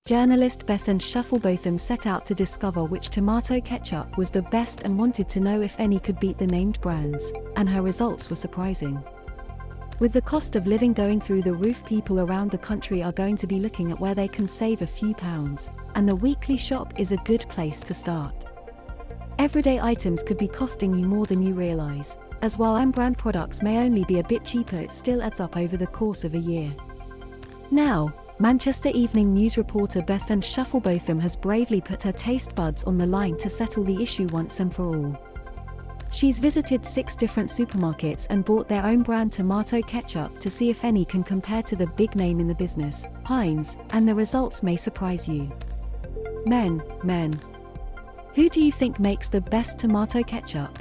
journalist Bethan Shufflebotham set out to discover which tomato ketchup was the best and wanted to know if any could beat the named brands, and her results were surprising. With the cost of living going through the roof, people around the country are going to be looking at where they can save a few pounds, and the weekly shop is a good place to start. Everyday items could be costing you more than you realize, as while brand products may only be a bit cheaper, it still adds up over the course of a year. Now, Manchester Evening News reporter Bethan Shufflebotham has bravely put her taste buds on the line to settle the issue once and for all. She's visited 6 different supermarkets and bought their own brand tomato ketchup to see if any can compare to the big name in the business, Heinz, and the results may surprise you. Men. Who do you think makes the best tomato ketchup?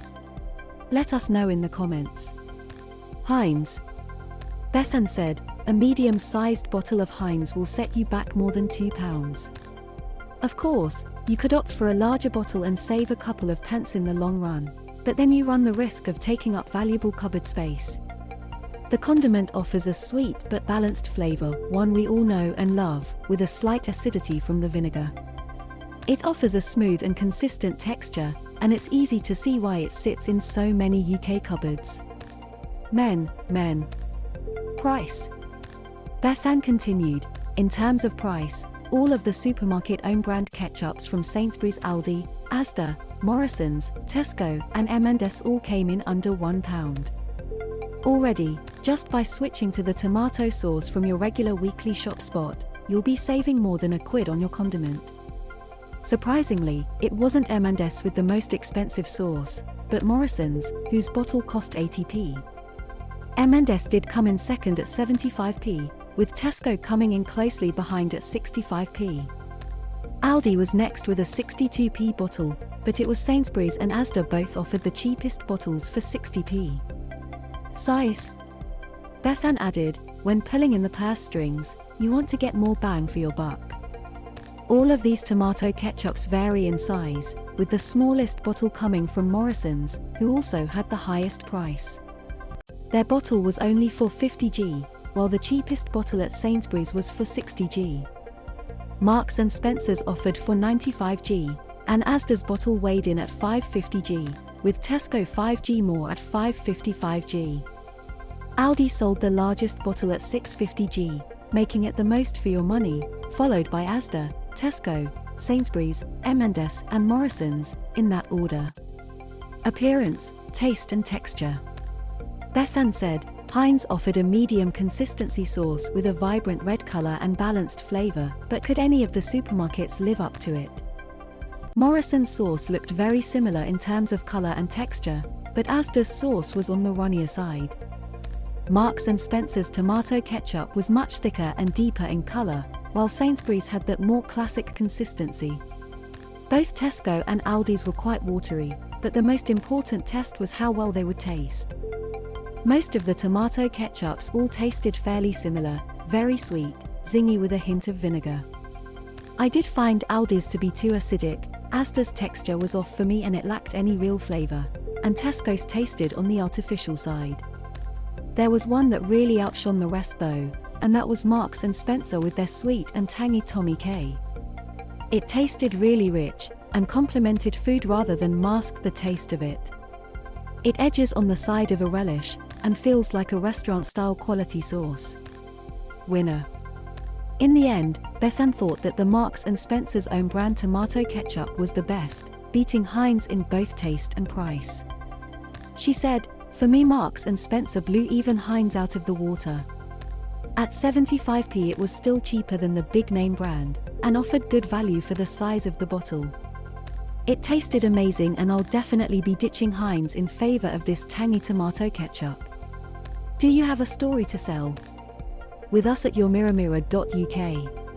Let us know in the comments. Heinz. Bethan said, a medium-sized bottle of Heinz will set you back more than £2. Of course, you could opt for a larger bottle and save a couple of pence in the long run, but then you run the risk of taking up valuable cupboard space. The condiment offers a sweet but balanced flavor, one we all know and love, with a slight acidity from the vinegar. It offers a smooth and consistent texture, and it's easy to see why it sits in so many UK cupboards. Men. Price. Bethan continued, in terms of price, all of the supermarket own brand ketchups from Sainsbury's, Aldi, Asda, Morrison's, Tesco, and M&S all came in under £1. Already, just by switching to the tomato sauce from your regular weekly shop spot, you'll be saving more than £1 on your condiment. Surprisingly, it wasn't M&S with the most expensive sauce, but Morrison's, whose bottle cost 80p. M&S did come in second at 75p, with Tesco coming in closely behind at 65p. Aldi was next with a 62p bottle, but it was Sainsbury's and Asda both offered the cheapest bottles for 60p. Size. Bethan added, when pulling in the purse strings, you want to get more bang for your buck. All of these tomato ketchups vary in size, with the smallest bottle coming from Morrison's, who also had the highest price. Their bottle was only for 50g, while the cheapest bottle at Sainsbury's was for 60g. Marks & Spencer's offered for 95g, and Asda's bottle weighed in at 550g, with Tesco 5g more at 555g. Aldi sold the largest bottle at 650g, making it the most for your money, followed by Asda, Tesco, Sainsbury's, M&S and Morrison's, in that order. Appearance, taste and texture. Bethan said, Heinz offered a medium consistency sauce with a vibrant red color and balanced flavor, but could any of the supermarkets live up to it? Morrison's sauce looked very similar in terms of color and texture, but Asda's sauce was on the runnier side. Marks & Spencer's tomato ketchup was much thicker and deeper in color, while Sainsbury's had that more classic consistency. Both Tesco and Aldi's were quite watery, but the most important test was how well they would taste. Most of the tomato ketchups all tasted fairly similar, very sweet, zingy with a hint of vinegar. I did find Aldi's to be too acidic, Asda's texture was off for me and it lacked any real flavor, and Tesco's tasted on the artificial side. There was one that really outshone the rest though, and that was Marks & Spencer with their sweet and tangy Tommy K. It tasted really rich, and complemented food rather than masked the taste of it. It edges on the side of a relish, and feels like a restaurant-style quality sauce. Winner. In the end, Bethan thought that the Marks & Spencer's own brand tomato ketchup was the best, beating Heinz in both taste and price. She said, for me Marks & Spencer blew even Heinz out of the water. At 75p it was still cheaper than the big name brand, and offered good value for the size of the bottle. It tasted amazing and I'll definitely be ditching Heinz in favor of this tangy tomato ketchup. Do you have a story to sell? With us at yourmirrormirror.uk.